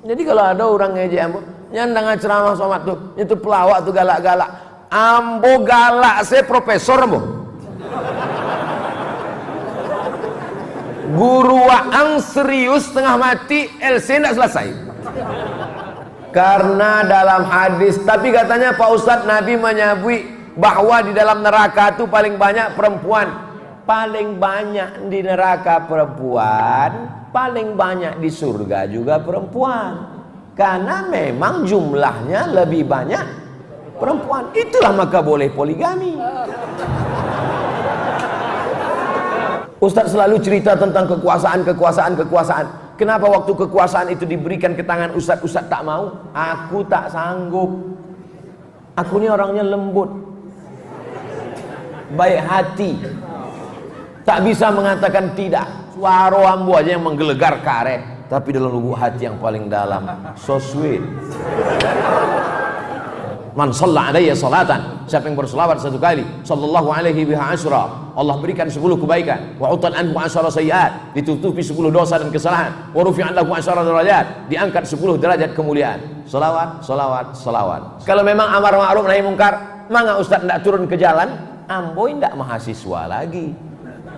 Jadi kalau ada orang ngejek ambo, nyandang ceramah somat tuh, itu pelawak tuh galak-galak. Ambo galak, saya profesor ambo. Guru waang serius tengah mati, LC tidak selesai. Karena dalam hadis, tapi katanya Pak Ustadz Nabi menyebut bahwa di dalam neraka itu paling banyak perempuan. Paling banyak di neraka perempuan, paling banyak di surga juga perempuan. Karena memang jumlahnya lebih banyak perempuan. Itulah maka boleh poligami. Ustadz selalu cerita tentang kekuasaan. Kenapa waktu kekuasaan itu diberikan ke tangan Ustadz tak mau? Aku tak sanggup. Aku ini orangnya lembut, baik hati, tak bisa mengatakan tidak. Suara ambo aja yang menggelegar karet, tapi dalam lubuk hati yang paling dalam, so sweet. Man shalla alayya salatan, siapa yang berselawat satu kali, sallallahu alaihi biha asyra, Allah berikan 10 kebaikan. Wa utan anhu asyara sayyiat, ditutupi 10 dosa dan kesalahan. Wa rufi'an lahu asyara derajat, diangkat 10 derajat kemuliaan. Salawat. Kalau memang amar ma'ruf nahi mungkar, mangga Ustaz ndak turun ke jalan, ambo ndak mahasiswa lagi.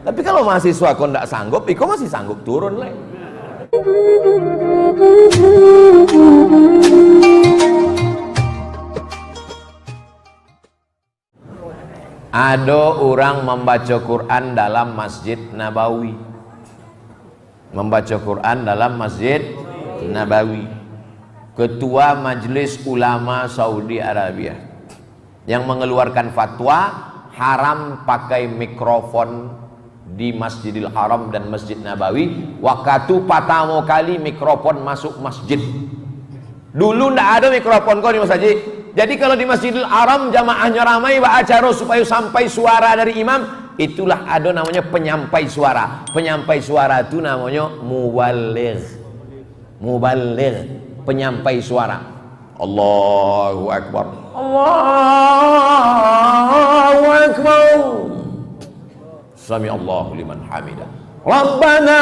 Tapi kalau mahasiswa kok ndak sanggup, iko masih sanggup turun le. Ada orang membaca Quran dalam Masjid Nabawi. Membaca Quran dalam Masjid Nabawi. Ketua Majelis Ulama Saudi Arabia yang mengeluarkan fatwa haram pakai mikrofon di Masjidil Haram dan Masjid Nabawi. Waktu pertama kali mikrofon masuk masjid. Dulu ndak ada mikrofon kok di masjid. Jadi kalau di Masjidil Haram jamaahnya ramai acara supaya sampai suara dari imam, itulah ada namanya penyampai suara. Penyampai suara itu namanya muballigh. Muballigh, penyampai suara. Allahu Akbar. Allahu Akbar. Sami Allahu liman hamidah. Rabbana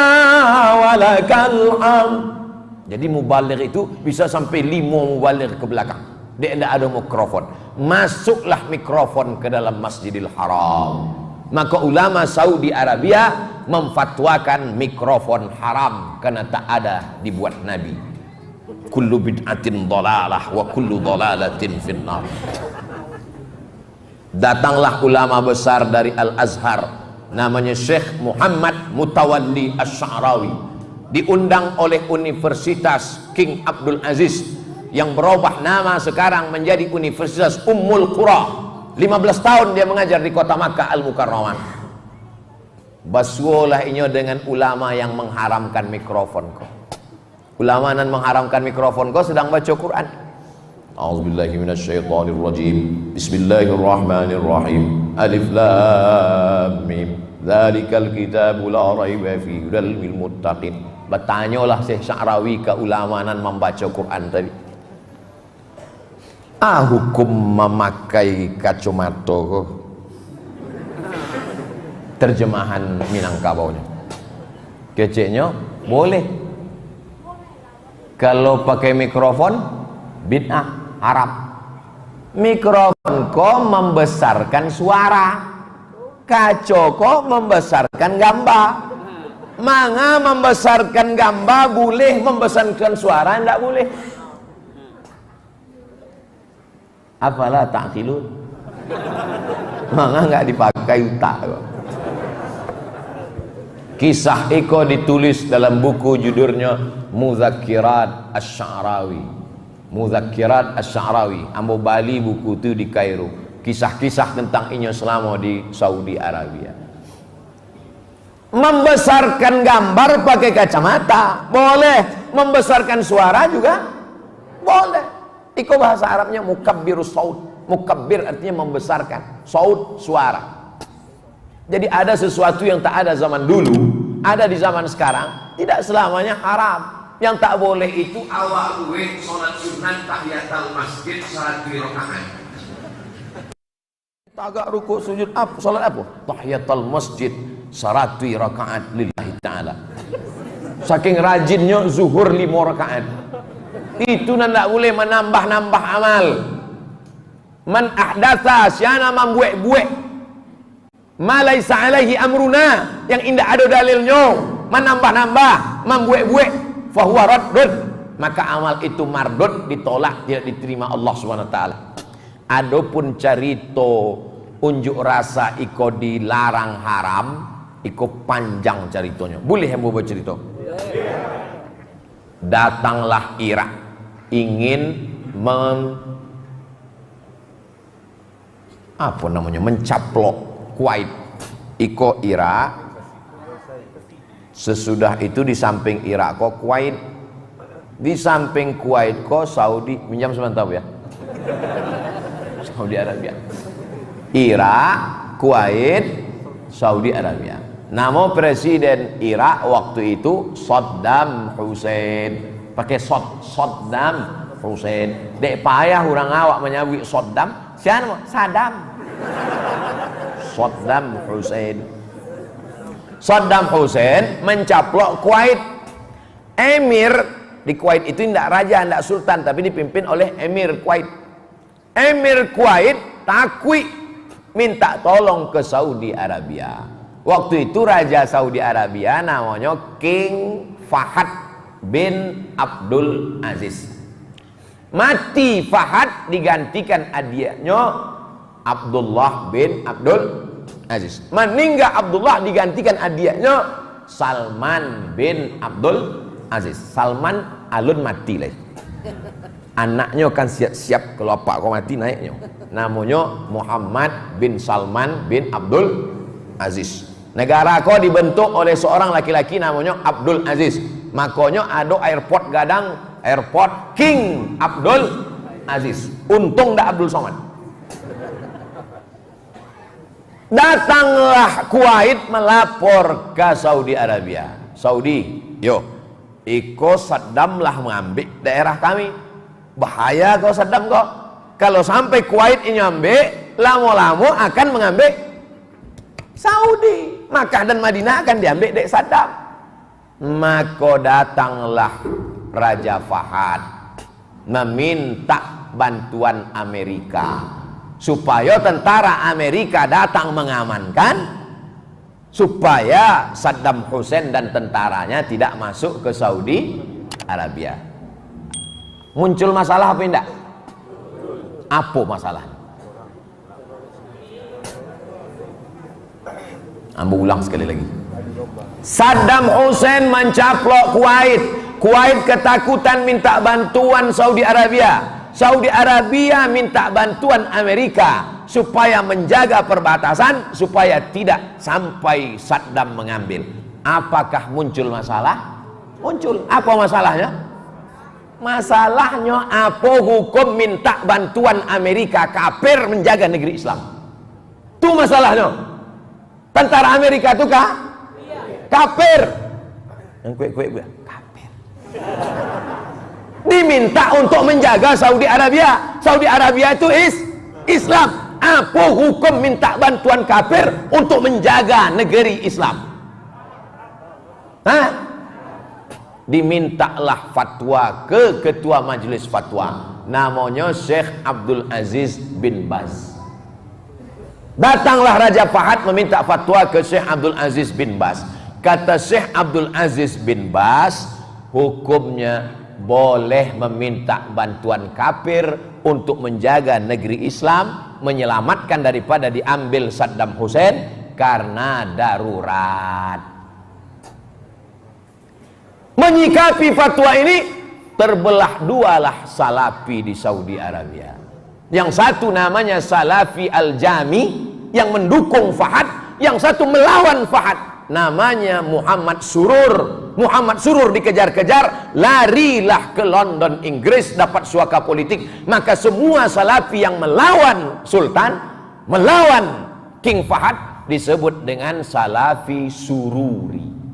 walakal hamd. Jadi mubaligh itu bisa sampai 5 mubaligh ke belakang. Dia tidak ada mikrofon. Masuklah mikrofon ke dalam Masjidil Haram. Maka ulama Saudi Arabia memfatwakan mikrofon haram karena tak ada dibuat Nabi. Kullu bid'atin dhalalah wa kullu dhalalatin finnar. Datanglah ulama besar dari Al-Azhar, namanya Syekh Muhammad Mutawalli Asy-Sya'rawi, diundang oleh Universitas King Abdul Aziz yang berubah nama sekarang menjadi Universitas Ummul Qura. 15 tahun dia mengajar di kota Makkah Al-Mukarramah. Basuolah inyo dengan ulama yang mengharamkan mikrofon kok. Ulama yang mengharamkan mikrofon kok sedang baca Quran. A'udzubillahi minasyaitonirrajim. Bismillahirrahmanirrahim. Alif lam mim. Dzalikal kitabu la raiba fihi hudal lil muttaqin. Bertanyalah Syekh Sya'rawi ke ulama yang membaca Quran tadi. Hukum memakai kacamata kok. Terjemahan Minangkabaunya. Keceknya boleh. Kalau pakai mikrofon bid'ah, haram. Mikrofon kok membesarkan suara, kaco kok membesarkan gambar. Manga membesarkan gambar boleh, membesarkan suara tidak boleh. Apalah ta'qilun. Manga nggak dipakai utak kok. Kisah Iko ditulis dalam buku judulnya Mudzakirat Asy-Sya'rawi. Mudzakirat Asy-Sya'rawi. Ambo bali buku itu di Kairo. Kisah-kisah tentang inyo selama di Saudi Arabia. Membesarkan gambar pakai kacamata boleh, membesarkan suara juga boleh. Iko bahasa Arabnya mukabbirus saut. Mukabbir artinya membesarkan, saut suara. Jadi ada sesuatu yang tak ada zaman dulu, ada di zaman sekarang, tidak selamanya haram. Yang tak boleh itu awal gue sholat sunat tahiyatul masjid salat 2 rakaat. Tagak ruku sujud apa? Salat apa? Tahiyatul masjid salat 2 rakaat lillahi ta'ala. Saking rajinnya zuhur 5 rakaat. Itu ndak boleh menambah-nambah amal. Man ahdatsa syana membuat-buat ma laisa alaihi amruna, yang indah ada dalilnya, menambah-nambah, membuat-buat, fahuwa raddun, maka amal itu mardud, ditolak, tidak diterima Allah Subhanahu wa taala. Adapun carito unjuk rasa iko dilarang haram, iko panjang caritonya. Boleh yang bawa cerita? Datanglah Irak ingin mencaplok Kuwait. Iko Irak, sesudah itu di samping Irak kok Kuwait, di samping Kuwait kok Saudi. Minjam sebentar ya. Saudi Arabia, Irak, Kuwait, Saudi Arabia. Nama presiden Irak waktu itu Saddam Hussein. Pakai Saddam Hussein. Dek payah orang awak menyebut Saddam. Siapa? Saddam. Saddam Hussein. Saddam Hussein mencaplok Kuwait. Emir di Kuwait itu tidak raja, tidak sultan, tapi dipimpin oleh Emir Kuwait. Emir Kuwait takwi minta tolong ke Saudi Arabia. Waktu itu raja Saudi Arabia namanya King Fahad bin Abdul Aziz. Mati Fahad, digantikan adiknya Abdullah bin Abdul Aziz. Meninggal Abdullah, digantikan adiknya Salman bin Abdul Aziz. Salman alun mati lah. Anaknya kan siap-siap kalau pak kau mati naiknya. Namanya Muhammad bin Salman bin Abdul Aziz. Negara kau dibentuk oleh seorang laki-laki namanya Abdul Aziz. Makanya ada airport gadang, airport King Abdul Aziz. Untung dah Abdul Somad. Datanglah Kuwait melapor ke Saudi Arabia. Saudi, yo, iko Saddam lah mengambil daerah kami. Bahaya kau Saddam kok. Kalau sampai Kuwait ini ambil, lama-lama akan mengambil Saudi. Makkah dan Madinah akan diambil dek Saddam. Maka datanglah Raja Fahad meminta bantuan Amerika supaya tentara Amerika datang mengamankan, supaya Saddam Hussein dan tentaranya tidak masuk ke Saudi Arabia. Muncul masalah apa tidak? Apa masalah? Ambo ulang sekali lagi. Saddam Hussein mencaplok Kuwait. Kuwait ketakutan minta bantuan Saudi Arabia. Saudi Arabia minta bantuan Amerika supaya menjaga perbatasan, supaya tidak sampai Saddam mengambil. Apakah muncul masalah? Muncul. Apa masalahnya? Masalahnya apa hukum minta bantuan Amerika kafir menjaga negeri Islam? Itu masalahnya. Tentara Amerika itu kafir. Yang kue kafir. Diminta untuk menjaga Saudi Arabia. Saudi Arabia itu Islam. Apa hukum minta bantuan kafir untuk menjaga negeri Islam? Hah? Dimintalah fatwa ke ketua majelis fatwa, namanya Syekh Abdul Aziz bin Baz. Datanglah Raja Fahad meminta fatwa ke Syekh Abdul Aziz bin Baz. Kata Syekh Abdul Aziz bin Baz, hukumnya boleh meminta bantuan kafir untuk menjaga negeri Islam, menyelamatkan daripada diambil Saddam Hussein karena darurat. Menyikapi fatwa ini, terbelah dualah Salafi di Saudi Arabia. Yang satu namanya Salafi Al-Jami yang mendukung Fahad, yang satu melawan Fahad, namanya Muhammad Surur. Muhammad Surur dikejar-kejar, larilah ke London, Inggris, dapat suaka politik. Maka semua Salafi yang melawan Sultan, melawan King Fahad, disebut dengan Salafi Sururi.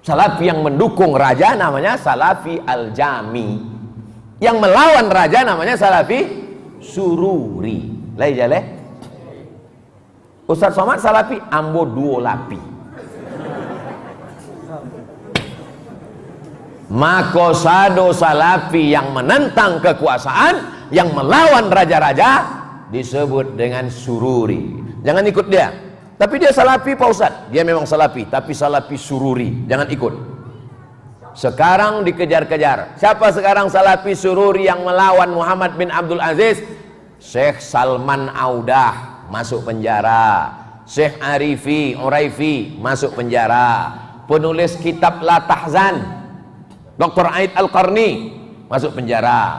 Salafi yang mendukung raja namanya Salafi Al-Jami, yang melawan raja namanya Salafi Sururi. Lai jale Ustaz Somad Salafi ambo duo lapi. Makosado salafi yang menentang kekuasaan, yang melawan raja-raja, disebut dengan sururi. Jangan ikut dia. Tapi dia salafi Pak Ustadz. Dia memang salafi, tapi salafi sururi. Jangan ikut. Sekarang dikejar-kejar. Siapa sekarang salafi sururi yang melawan Muhammad bin Abdul Aziz? Syekh Salman Audah masuk penjara. Syekh Uraifi masuk penjara. Penulis kitab La Tahzan, Dr. Aid Al-Qarni masuk penjara.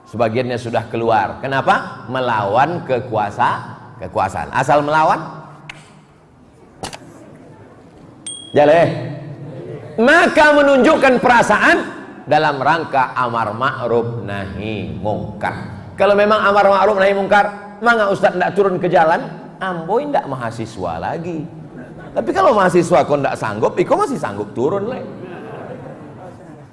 Sebagiannya sudah keluar. Kenapa? Melawan kekuasaan. Asal melawan jaleh. Maka menunjukkan perasaan dalam rangka amar ma'ruf nahi mungkar. Kalau memang amar ma'ruf nahi mungkar, maka Ustaz tidak turun ke jalan, amboi tidak mahasiswa lagi. Tapi kalau mahasiswa kau tidak sanggup, kau masih sanggup turun lagi.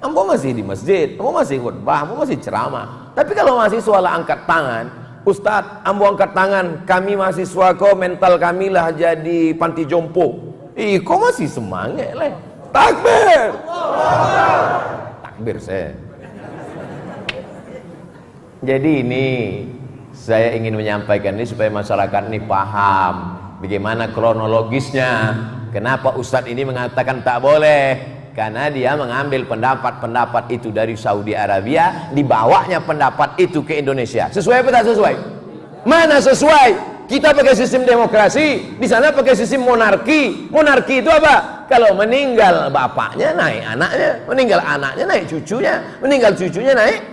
Ambo masih di masjid, ambo masih khutbah, ambo masih ceramah. Tapi kalau mahasiswa lah angkat tangan, Ustadz, ambo angkat tangan, kami mahasiswa kau mental kami lah jadi panti jompo. Kau masih semangat lah. Takbir. Takbir saya. Jadi ini saya ingin menyampaikan ini supaya masyarakat ini paham bagaimana kronologisnya. Kenapa Ustadz ini mengatakan tak boleh? Karena dia mengambil pendapat-pendapat itu dari Saudi Arabia, dibawanya pendapat itu ke Indonesia. Sesuai apa tak sesuai? Mana sesuai? Kita pakai sistem demokrasi, di sana pakai sistem monarki. Monarki itu apa? Kalau meninggal bapaknya naik anaknya, meninggal anaknya naik cucunya, meninggal cucunya naik,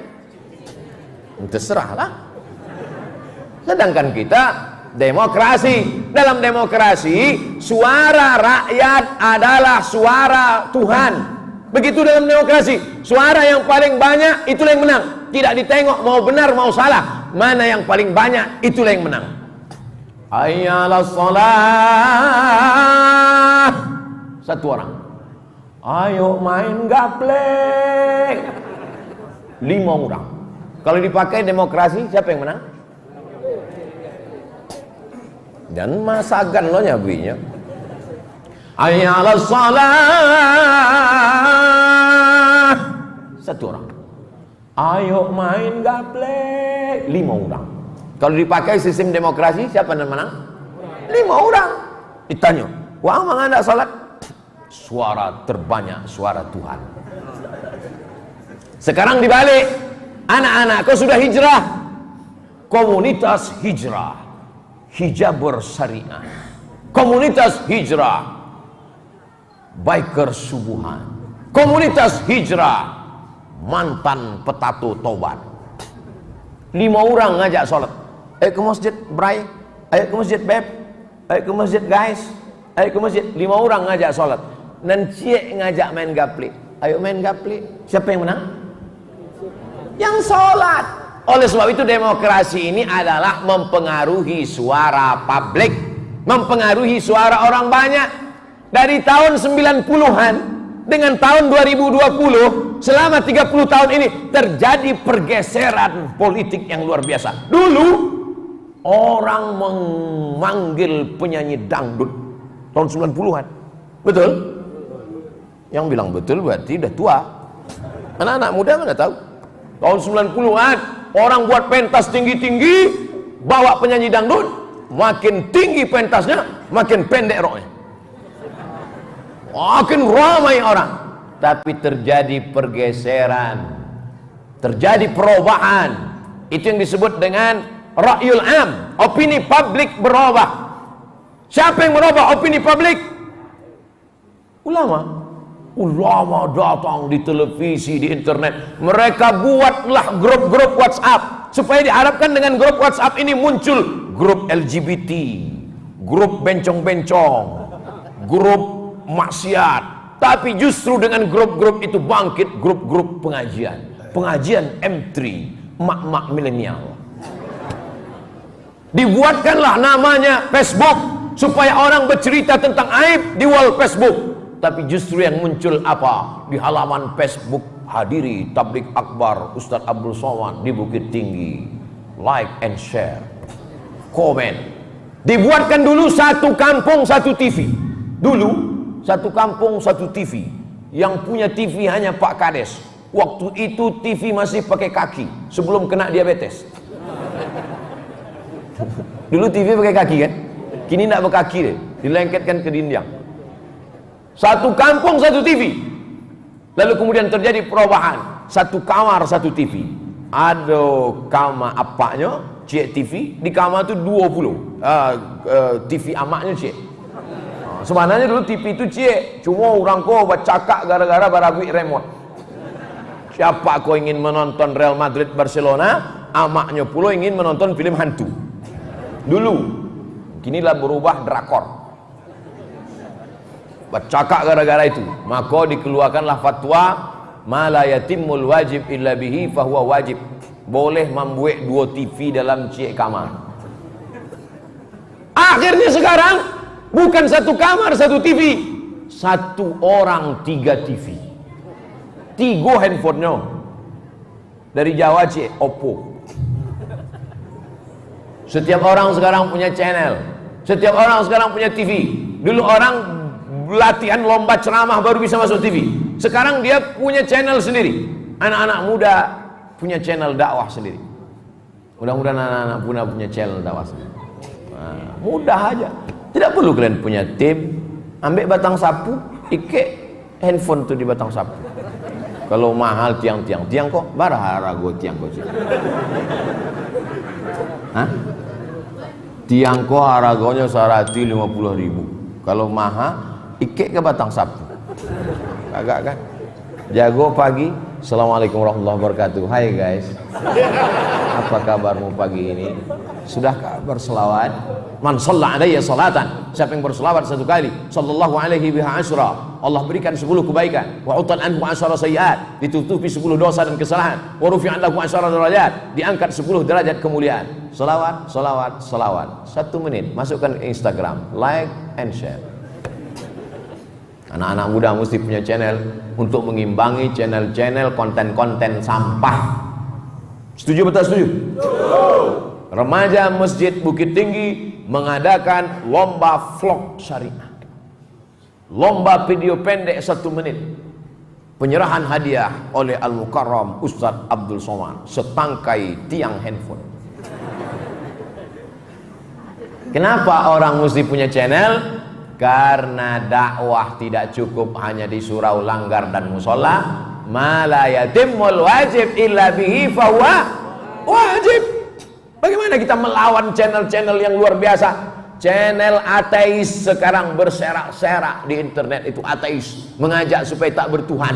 terserahlah. Sedangkan kita demokrasi. Dalam demokrasi, suara rakyat adalah suara Tuhan. Begitu dalam demokrasi, suara yang paling banyak itulah yang menang. Tidak ditengok mau benar mau salah, mana yang paling banyak itulah yang menang. Hayyalas shalah. Satu orang, ayo main gaplek. 5 orang. Kalau dipakai demokrasi, siapa yang menang? Dan masakan lo nyabuinya. Hayyalas shalah. Satu orang, ayo main gaplek. 5 orang. Kalau dipakai sistem demokrasi, siapa yang menang? 5 orang. Ditanya, wah mana anda salat? Suara terbanyak suara Tuhan. Sekarang dibalik, anak-anak kau sudah hijrah, komunitas hijrah, hijab bersyariah, komunitas hijrah, biker subuhan, komunitas hijrah, mantan petato tobat. 5 orang ngajak sholat. Ayo ke masjid Bray, ayo ke masjid Beb, ayo ke masjid guys, ayo ke masjid. 5 orang ngajak sholat. Dan cie ngajak main gapli. Ayo main gapli. Siapa yang menang? Yang sholat. Oleh sebab itu demokrasi ini adalah mempengaruhi suara publik, mempengaruhi suara orang banyak. Dari tahun 90-an dengan tahun 2020, selama 30 tahun ini terjadi pergeseran politik yang luar biasa. Dulu orang memanggil penyanyi dangdut tahun 90-an. Betul? Yang bilang betul berarti udah tua. Anak-anak muda mana tahu? Tahun 90-an orang buat pentas tinggi-tinggi, bawa penyanyi dangdut, makin tinggi pentasnya, makin pendek roknya. Makin ramai orang. Tapi terjadi pergeseran, terjadi perubahan. Itu yang disebut dengan ra'yul am, opini publik berubah. Siapa yang merubah opini publik? Ulama. Ulama datang di televisi, di internet. Mereka buatlah grup-grup WhatsApp supaya diharapkan dengan grup WhatsApp ini muncul grup LGBT, grup bencong-bencong, grup maksiat. Tapi justru dengan grup-grup itu bangkit grup-grup pengajian. Pengajian M3, mak-mak milenial. Dibuatkanlah namanya Facebook supaya orang bercerita tentang aib di wall Facebook. Tapi justru yang muncul apa? Di halaman Facebook, hadiri tablik akbar Ustadz Abdul Somad di Bukit Tinggi. Like and share, komen. Dibuatkan dulu satu kampung satu TV. Dulu satu kampung satu TV. Yang punya TV hanya Pak Kades. Waktu itu TV masih pakai kaki sebelum kena diabetes. Dulu TV pakai kaki kan? Kini tidak berkaki deh, dilengketkan ke dinding. Satu kampung satu TV. Lalu kemudian terjadi perubahan. Satu kamar satu TV. Ada kamar apaknya, cik TV. Di kamar itu 20 TV amaknya cik. Sebenarnya dulu TV itu cik, cuma orang kau bercakap gara-gara baragui remote. Siapa kau ingin menonton Real Madrid Barcelona, amaknya pula ingin menonton film hantu. Dulu, kinilah berubah drakor. Bercakap gara-gara itu, maka dikeluarkanlah fatwa ma la yatimul wajib illa bihi fahuwa wajib. Boleh membuat 2 TV dalam cik kamar. Akhirnya sekarang bukan satu kamar satu TV, satu orang 3 TV, 3 handphonenya. Dari Jawa cik Oppo. Setiap orang sekarang punya channel, setiap orang sekarang punya TV. Dulu orang latihan lomba ceramah baru bisa masuk TV. Sekarang dia punya channel sendiri. Anak-anak muda punya channel dakwah sendiri. Mudah-mudahan anak-anak muda punya channel dakwah sendiri. Nah, mudah aja. Tidak perlu kalian punya tim. Ambil batang sapu, ikat handphone tuh di batang sapu. Kalau mahal tiang-tiang, tiang kok barahara gue tiang kok. Hah? Tiang kok harganya 150.000. Kalau mahal, ikat ke batang sapu. Agak kan? Jago pagi. Assalamualaikum warahmatullahi wabarakatuh. Hai guys. Apa kabarmu pagi ini? Sudahkah berselawat? Man shalla alayya salatan, siapa yang berselawat 1 kali, sallallahu alaihi biha asyra, Allah berikan 10 kebaikan. Wa utan anhu asyara sayyiat, ditutupi 10 dosa dan kesalahan. Wa rufi'an lahu asyara derajat, diangkat 10 derajat kemuliaan. Selawat, selawat, selawat. 1 menit, masukkan ke Instagram, like and share. Anak-anak muda mesti punya channel untuk mengimbangi channel-channel konten-konten sampah. Setuju betul setuju? Remaja Masjid Bukit Tinggi mengadakan lomba vlog syariah, lomba video pendek 1 menit. Penyerahan hadiah oleh Al-Mukarram Ustadz Abdul Somad, setangkai tiang handphone. Kenapa orang mesti punya channel? Karena dakwah tidak cukup hanya di surau, langgar dan musola. Ma la yatimul wajib illa bihi fahuwa wajib. Bagaimana kita melawan channel-channel yang luar biasa? Channel ateis sekarang berserak-serak di internet, itu ateis, mengajak supaya tak bertuhan.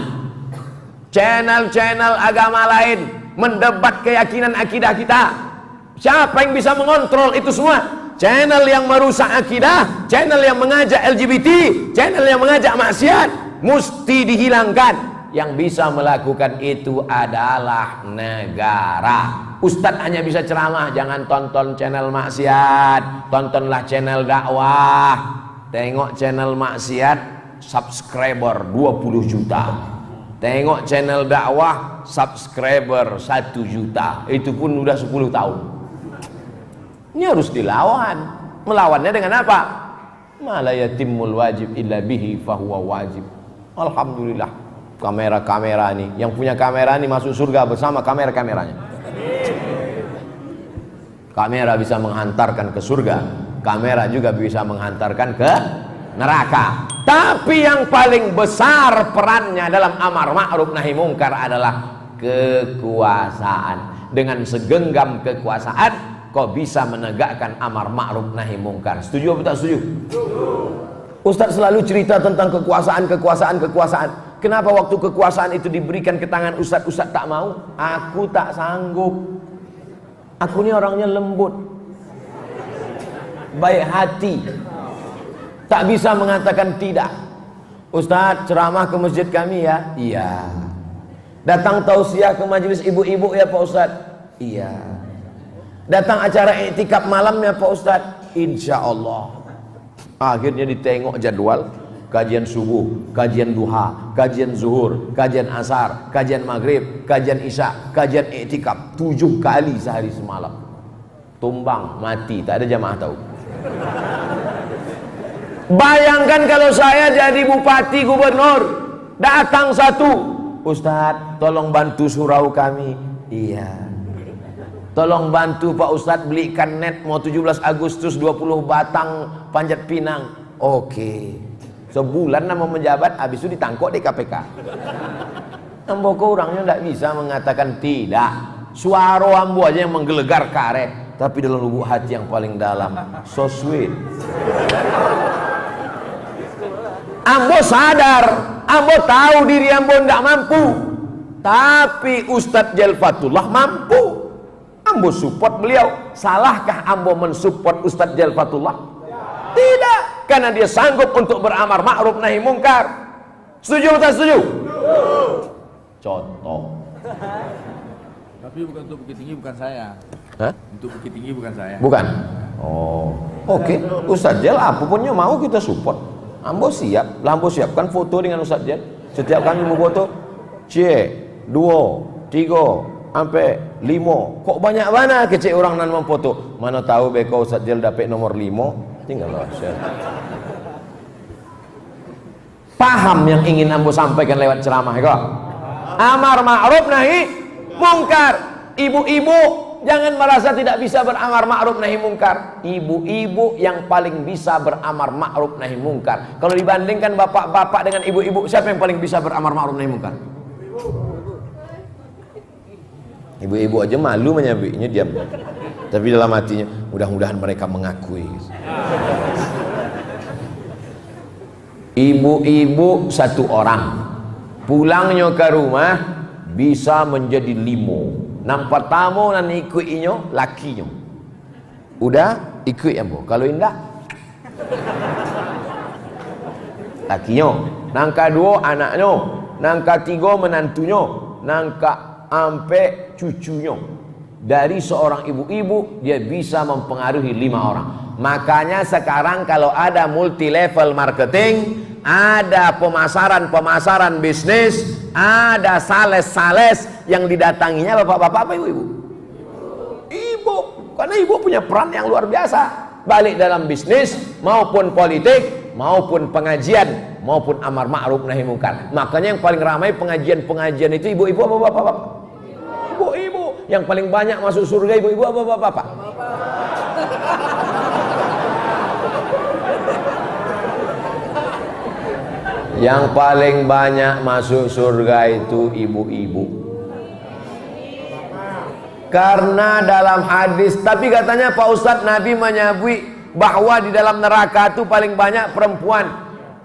Channel-channel agama lain mendebat keyakinan akidah kita. Siapa yang bisa mengontrol itu semua? Channel yang merusak akidah, channel yang mengajak LGBT, channel yang mengajak maksiat, mesti dihilangkan. Yang bisa melakukan itu adalah negara. Ustadz hanya bisa ceramah, jangan tonton channel maksiat, tontonlah channel dakwah. Tengok channel maksiat, subscriber 20 juta. Tengok channel dakwah, subscriber 1 juta. Itu pun udah 10 tahun. Ini harus dilawan. Melawannya dengan apa? Ma la yatimul wajib illa bihi fahuwa wajib. Alhamdulillah. Kamera-kamera ini, yang punya kamera ini masuk surga bersama kamera-kameranya. Kamera bisa menghantarkan ke surga, kamera juga bisa menghantarkan ke neraka. Tapi yang paling besar perannya dalam amar ma'ruf nahi mungkar adalah kekuasaan. Dengan segenggam kekuasaan kau bisa menegakkan amar ma'ruf nahi mungkar. Setuju atau tak setuju? Ustaz selalu cerita tentang kekuasaan. Kenapa waktu kekuasaan itu diberikan ke tangan Ustaz tak mau? Aku tak sanggup. Aku ini orangnya lembut, baik hati, tak bisa mengatakan tidak. Ustaz ceramah ke masjid kami ya? Iya. Datang tausiah ke majelis ibu-ibu ya Pak Ustaz? Iya. Datang acara iktikaf malamnya Pak Ustaz? Insya Allah. Akhirnya ditengok jadwal, kajian subuh, kajian duha, kajian zuhur, kajian asar, kajian maghrib, kajian isya, kajian iktikaf 7 kali sehari semalam. Tumbang, mati, tak ada jamaah tahu. Bayangkan kalau saya jadi bupati, gubernur, Datang satu, Ustadz tolong bantu surau kami. Iya, tolong bantu Pak Ustadz belikan net, mau 17 Agustus 20 batang panjat pinang. Oke, sebulan nama menjabat, habis itu ditangkap di KPK. Ambo kau orangnya tidak bisa mengatakan tidak. Suara ambo aja yang menggelegar karet, tapi dalam lubuk hati yang paling dalam, so sweet. Ambo sadar, ambo tahu diri ambo tidak mampu, tapi Ustadz Jalfatullah mampu. Ambo support beliau. Salahkah ambo mensupport Ustadz Jalfatullah? Tidak, karena dia sanggup untuk beramar ma'ruf nahi mungkar. Setuju atau setuju? Contoh. Tapi bukan untuk Bukit Tinggi, bukan saya. Hah? Untuk Bukit Tinggi bukan saya. Bukan? Oh, oke. Ustadz Jel apapunnya mau kita support. Ambo siap. Ambo siapkan foto dengan Ustadz Jel. Setiap kami mau foto, C, 2, 3, sampai 5. Kok banyak mana kecil orang nan memfoto? Mana tahu beko Ustadz Jel dapat nomor 5. Tinggal lah share. Paham yang ingin ambo sampaikan lewat ceramah kok? Amar ma'ruf nahi mungkar. Ibu-ibu jangan merasa tidak bisa beramar ma'ruf nahi mungkar. Ibu-ibu yang paling bisa beramar ma'ruf nahi mungkar. Kalau dibandingkan bapak-bapak dengan ibu-ibu, siapa yang paling bisa beramar ma'ruf nahi mungkar? Ibu-ibu aja malu menyampaikannya, diam. Tapi dalam hatinya, mudah-mudahan mereka mengakui. Ibu-ibu satu orang, pulangnya ke rumah bisa menjadi 5. Nampak tamu dan ikutnya lakinya. Udah ikut ya bu. Kalau indah lakinya. Nangka 2 anaknya. Nangka 3 menantunya. Nangka ampe cucunya. Dari seorang ibu-ibu dia bisa mempengaruhi 5 orang. Makanya sekarang kalau ada multi level marketing, ada pemasaran bisnis, ada sales yang didatanginya bapak-bapak apa ibu-ibu? Ibu, karena ibu punya peran yang luar biasa, baik dalam bisnis maupun politik maupun pengajian maupun amar ma'ruf nahi mungkar. Makanya yang paling ramai pengajian itu ibu-ibu apa bapak-bapak? Ibu-ibu. Yang paling banyak masuk surga ibu-ibu apa bapak-bapak? Yang paling banyak masuk surga itu ibu-ibu. Karena dalam hadis, tapi katanya Pak Ustadz Nabi menyebut bahwa di dalam neraka itu paling banyak perempuan.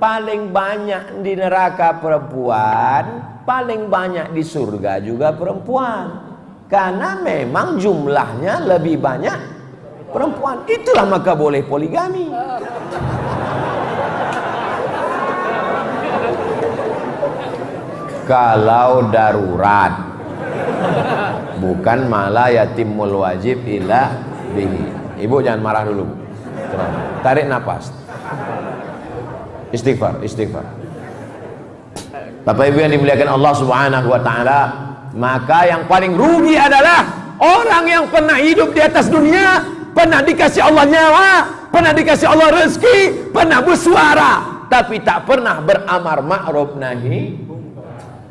Paling banyak di neraka perempuan, paling banyak di surga juga perempuan. Karena memang jumlahnya lebih banyak perempuan. Itulah maka boleh poligami. Kalau darurat, bukan malah yatimul wajib illa bihi. Ibu jangan marah dulu. Tarik nafas. Istighfar. Bapak Ibu yang dimuliakan Allah Subhanahu wa taala, maka yang paling rugi adalah orang yang pernah hidup di atas dunia, pernah dikasih Allah nyawa, pernah dikasih Allah rezeki, pernah bersuara, tapi tak pernah beramar ma'ruf nahi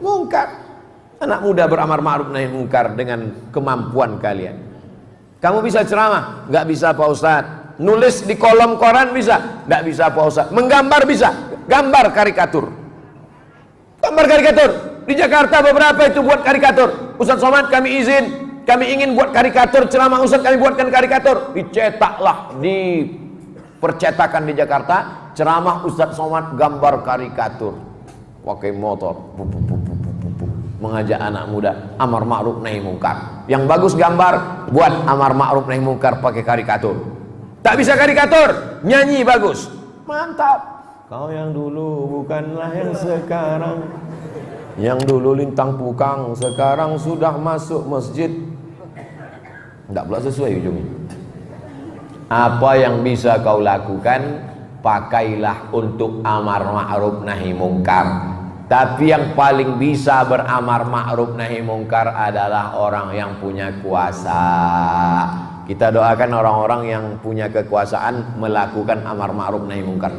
mungkar. Anak muda beramar ma'ruf nahi mungkar dengan kemampuan kalian. Kamu bisa ceramah? Nggak bisa Pak Ustadz. Nulis di kolom koran bisa? Nggak bisa Pak Ustadz. Menggambar bisa? Gambar karikatur. Gambar karikatur. Di Jakarta beberapa itu buat karikatur. Ustadz Somad kami ingin buat karikatur ceramah Ustadz, kami buatkan karikatur. Dicetaklah di percetakan di Jakarta, ceramah Ustadz Somad gambar karikatur. Pakai motor. Mengajak anak muda amar ma'ruf nahi mungkar. Yang bagus gambar, buat amar ma'ruf nahi mungkar pakai karikatur. Tak bisa karikatur, nyanyi bagus. Mantap. Kau yang dulu bukanlah yang sekarang. Yang dulu lintang pukang, sekarang sudah masuk masjid. Tidak pula sesuai ujungnya. Apa yang bisa kau lakukan, pakailah untuk amar ma'ruf nahi mungkar. Tapi yang paling bisa beramar ma'ruf nahi mungkar adalah orang yang punya kuasa. Kita doakan orang-orang yang punya kekuasaan melakukan amar ma'ruf nahi mungkar.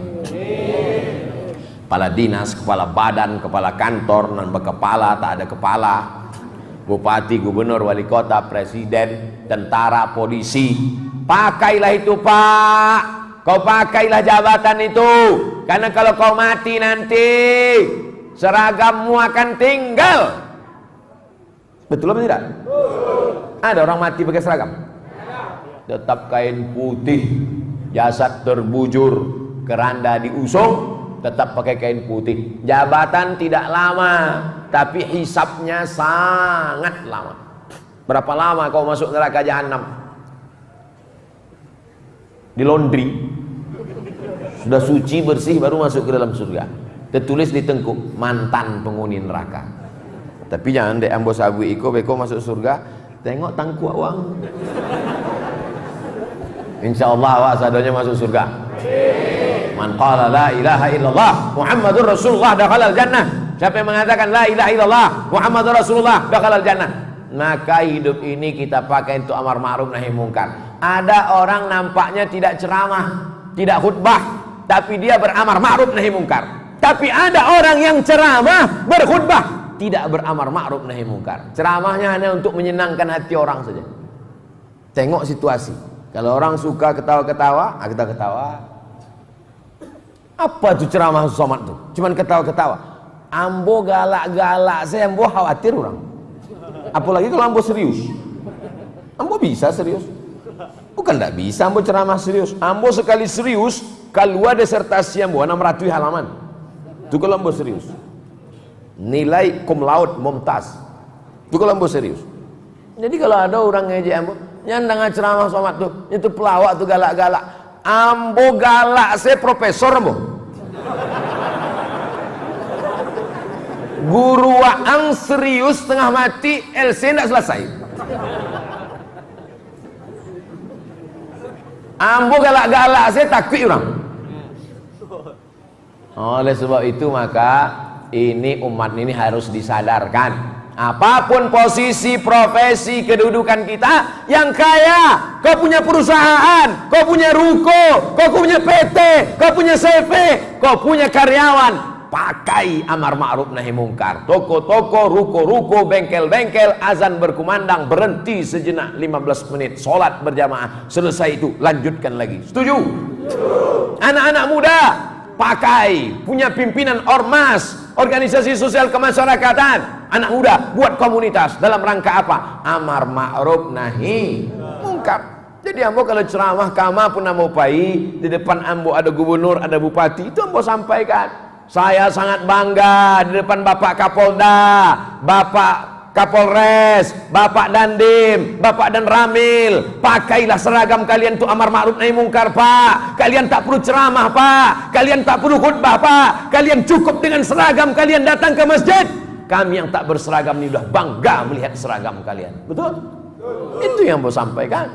Kepala dinas, kepala badan, kepala kantor, nambah kepala, tak ada kepala. Bupati, gubernur, wali kota, presiden, tentara, polisi. Pakailah itu Pak. Kau pakailah jabatan itu. Karena kalau kau mati nanti seragammu akan tinggal. Betul apa tidak? Ada orang mati pakai seragam? Tetap kain putih, jasad terbujur, keranda diusung, tetap pakai kain putih. Jabatan tidak lama, tapi hisabnya sangat lama. Berapa lama kau masuk neraka jahanam? Di laundry, sudah suci bersih baru masuk ke dalam surga. Tertulis di tengkuk, mantan penghuni neraka. Tapi jangan dek ambo sabu iko beko masuk surga, tengok tangku uang. Insyaallah awak sadonya masuk surga. Man qala la ilaha illallah Muhammadur Rasulullah dakhalal jannah. Siapa yang mengatakan la ilaha illallah Muhammadur Rasulullah dakhalal jannah, maka hidup ini kita pakai untuk amar ma'ruf nahi mungkar. Ada orang nampaknya tidak ceramah, tidak khutbah, tapi dia beramar ma'ruf nahi mungkar. Tapi ada orang yang ceramah, berkhutbah, tidak beramar ma'ruf nahi mungkar. Ceramahnya hanya untuk menyenangkan hati orang saja. Tengok situasi. Kalau orang suka ketawa-ketawa, kita ketawa. Apa tuh ceramah Somad tuh? Cuman ketawa-ketawa. Ambo galak-galak, saya ambo khawatir orang. Apalagi kalau ambo serius. Ambo bisa serius? Bukan tidak bisa ambo ceramah serius. Ambo sekali serius, keluar disertasi ambo 600 halaman. Itu kalau ambo serius. Nilai cum laude mumtaz. Itu kalau ambo serius. Jadi kalau ada orang ngejek ambo, nyandang ceramah Somad tuh, itu pelawak tuh galak-galak. Ambo galak, saya profesor ambo. Guru waang serius tengah mati, LC tidak selesai. Ambo galak-galak, saya takut orang. Oleh sebab itu maka ini umat ini harus disadarkan. Apapun posisi, profesi, kedudukan kita, yang kaya, kau punya perusahaan, kau punya ruko, kau punya PT, kau punya CV, kau punya karyawan, pakai amar ma'ruf nahi mungkar. Toko-toko, ruko-ruko, bengkel-bengkel, azan berkumandang, berhenti sejenak 15 menit, sholat berjamaah, selesai itu lanjutkan lagi. Setuju? Anak-anak muda pakai, punya pimpinan ormas, organisasi sosial kemasyarakatan. Anak muda buat komunitas dalam rangka apa? Amar ma'ruf nahi mungkar. Jadi ambo kalau ceramah kama pun ambo pai, di depan ambo ada gubernur, ada bupati, itu ambo sampaikan. Saya sangat bangga di depan Bapak Kapolda, Bapak Kapolres, Bapak Dandim, Bapak dan Ramil. Pakailah seragam kalian untuk amar ma'ruf nahi mungkar, Pak. Kalian tak perlu ceramah, Pak. Kalian tak perlu khutbah, Pak. Kalian cukup dengan seragam kalian datang ke masjid. Kami yang tak berseragam ini sudah bangga melihat seragam kalian. Betul? Itu yang mau sampaikan.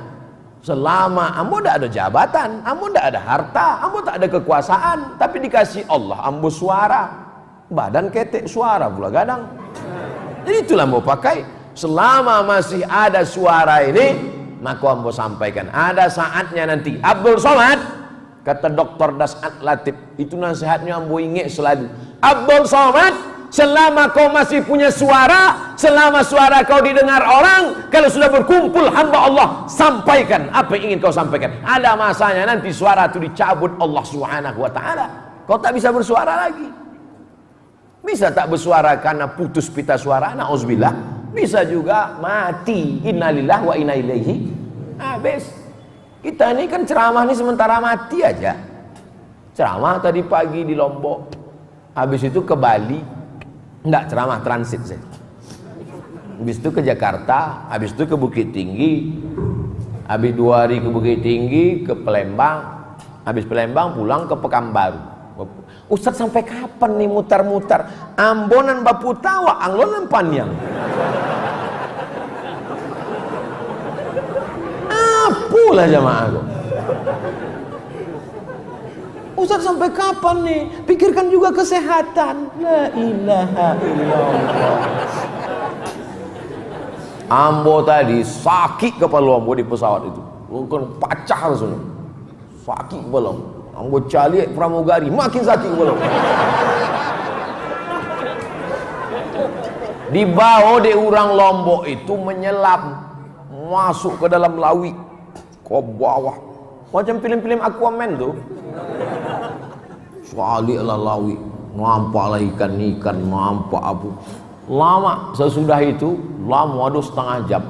Selama ambo tidak ada jabatan, ambo tidak ada harta, ambo tak ada kekuasaan, tapi dikasih Allah ambo suara, badan ketek suara pula gadang. Jadi itulah ambo pakai. Selama masih ada suara ini, maka ambo sampaikan. Ada saatnya nanti Abdul Somad, kata Dr. Das'ad Latif, itu nasihatnya ambo ingat selalu. Abdul Somad, selama kau masih punya suara, selama suara kau didengar orang, kalau sudah berkumpul hamba Allah, sampaikan apa yang ingin kau sampaikan. Ada masanya nanti suara itu dicabut Allah Subhanahu wa ta'ala. Kau tak bisa bersuara lagi. Bisa tak bersuara karena putus pita suara, na'udzubillah. Bisa juga mati, innalillah wa inna ilaihi. Habis. Kita ini kan ceramah ini sementara mati aja. Ceramah tadi pagi di Lombok, habis itu ke Bali. Enggak, ceramah transit saya. Habis itu ke Jakarta, habis itu ke Bukit Tinggi, habis 2 hari ke Bukit Tinggi, ke Palembang, habis Palembang pulang ke Pekanbaru. Ustaz sampai kapan nih mutar-mutar? Ambonan bapu tawa, anglonan panjang. Apalah jamaah aku. Ustaz sampai kapan nih? Pikirkan juga kesehatan. La ilaha illallah. Ambo tadi sakit kepala ambo di pesawat itu. Mungkin pacah langsung. Sakit kepala. Ambo cari pramugari makin sakit kepala. Dibawa di orang Lombok itu menyelam, masuk ke dalam lawi, ke bawah, macam film-film Aquaman tuh. Sekali lah lawi, nampaklah ikan-ikan, nampak apa. Lama sesudah itu, lama ada setengah jam.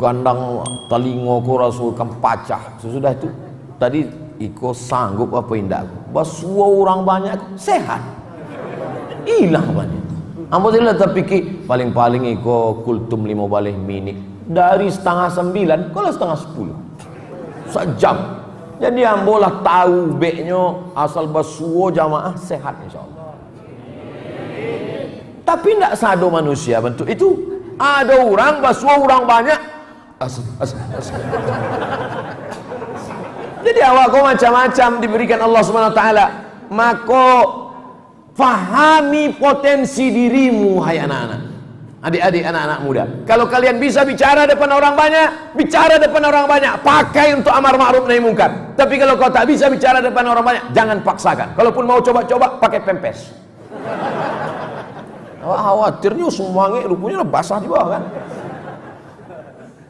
Gandang telingoku rasulkan pacah. Sesudah itu, tadi iko sanggup apa indah? Basua orang banyak sehat, hilang banyak. Alhamdulillah terpikir paling-paling iko kultum 5 balik minit dari setengah 9 kalau setengah 10 sejam. Jadi ambolah tahu beknya asal basuo jamaah sehat insyaallah. Tapi tidak sado manusia bentuk itu. Ada orang basuo orang banyak. Jadi awak kau macam-macam diberikan Allah Subhanahu Wa Taala. Maka fahami potensi dirimu, hai anak-anak, adik-adik, anak-anak muda. Kalau kalian bisa bicara depan orang banyak, bicara depan orang banyak, pakai untuk amar ma'ruf nahi mungkar. Tapi kalau kau tak bisa bicara depan orang banyak, jangan paksakan. Kalaupun mau coba-coba, pakai pempes. Khawatirnya semuanya rupanya basah di bawah kan.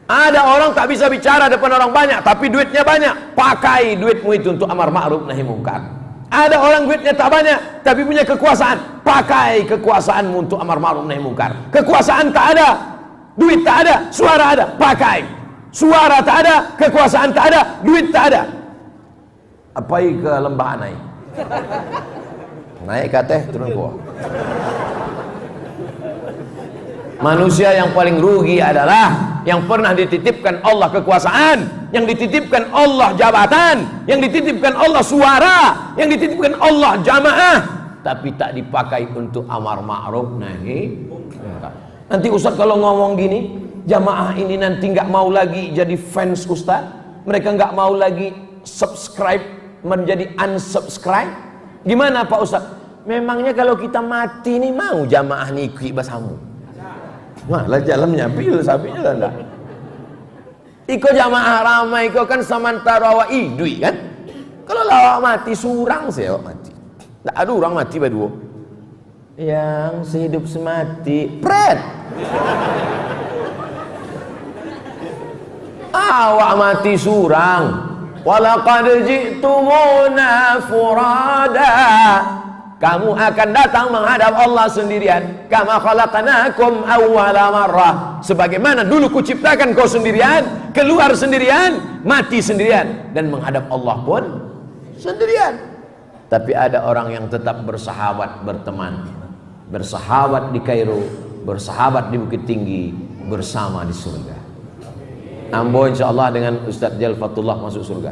Ada orang tak bisa bicara depan orang banyak, tapi duitnya banyak. Pakai duitmu itu untuk amar ma'ruf nahi mungkar. Ada orang duitnya tak banyak, tapi punya kekuasaan. Pakai kekuasaanmu untuk amar ma'ruf nahi mungkar. Kekuasaan tak ada, duit tak ada, suara ada. Pakai. Suara tak ada, kekuasaan tak ada, duit tak ada. Apa ke lembah naik? Naik ke teh, turun ke bawah. Manusia yang paling rugi adalah yang pernah dititipkan Allah kekuasaan, yang dititipkan Allah jabatan, yang dititipkan Allah suara, yang dititipkan Allah jamaah, tapi tak dipakai untuk amar ma'ruf nahi mungkar. Nanti Ustaz kalau ngomong gini, jamaah ini nanti nggak mau lagi jadi fans Ustaz, mereka nggak mau lagi subscribe menjadi unsubscribe. Gimana Pak Ustaz? Memangnya kalau kita mati nih mau jamaah nih ikut basamu? Malah jalannya pil sapinya lah. Iko jamaah ramai iko kan samantara wa idui kan. Kalau lawak mati surang sih awak mati. Tak ada orang mati berdua. Yang sehidup semati pret. Awak mati surang. Walaqad ji'tumuna furada. Kamu akan datang menghadap Allah sendirian. Kama khalaqnakum awwala marrah. Sebagaimana dulu kuciptakan kau sendirian, keluar sendirian, mati sendirian, dan menghadap Allah pun sendirian. Tapi ada orang yang tetap bersahabat, berteman, bersahabat di Kairo, bersahabat di Bukit Tinggi, bersama di surga. Ambo insyaallah dengan Ustaz Jal Fatullah masuk surga.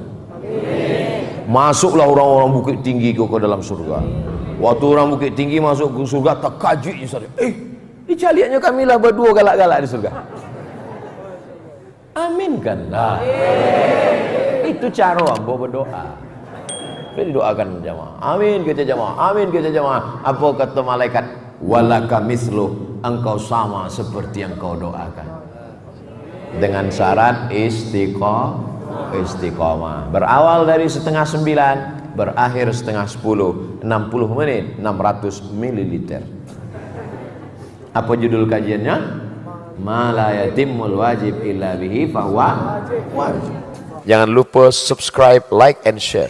Masuklah orang-orang Bukit Tinggi ke dalam surga. Waktu orang Bukit Tinggi masuk ke surga, tak kaji Ustaz. Dicaliannya kami lah berdua galak-galak di surga. Aminkanlah. Itu cara ambo berdoa. Jadi doakan jamaah. Amin kita jamaah. Amin kita jamaah. Apa kata malaikat? Walaka mislu, engkau sama seperti yang kau doakan. Dengan syarat istiqomah. Berawal dari 8:30, berakhir 8:10, 60 menit, 600 ml. Apa judul kajiannya? Ma la yatimul wajib illa bihi fahuwa wajib. Jangan lupa subscribe, like, and share.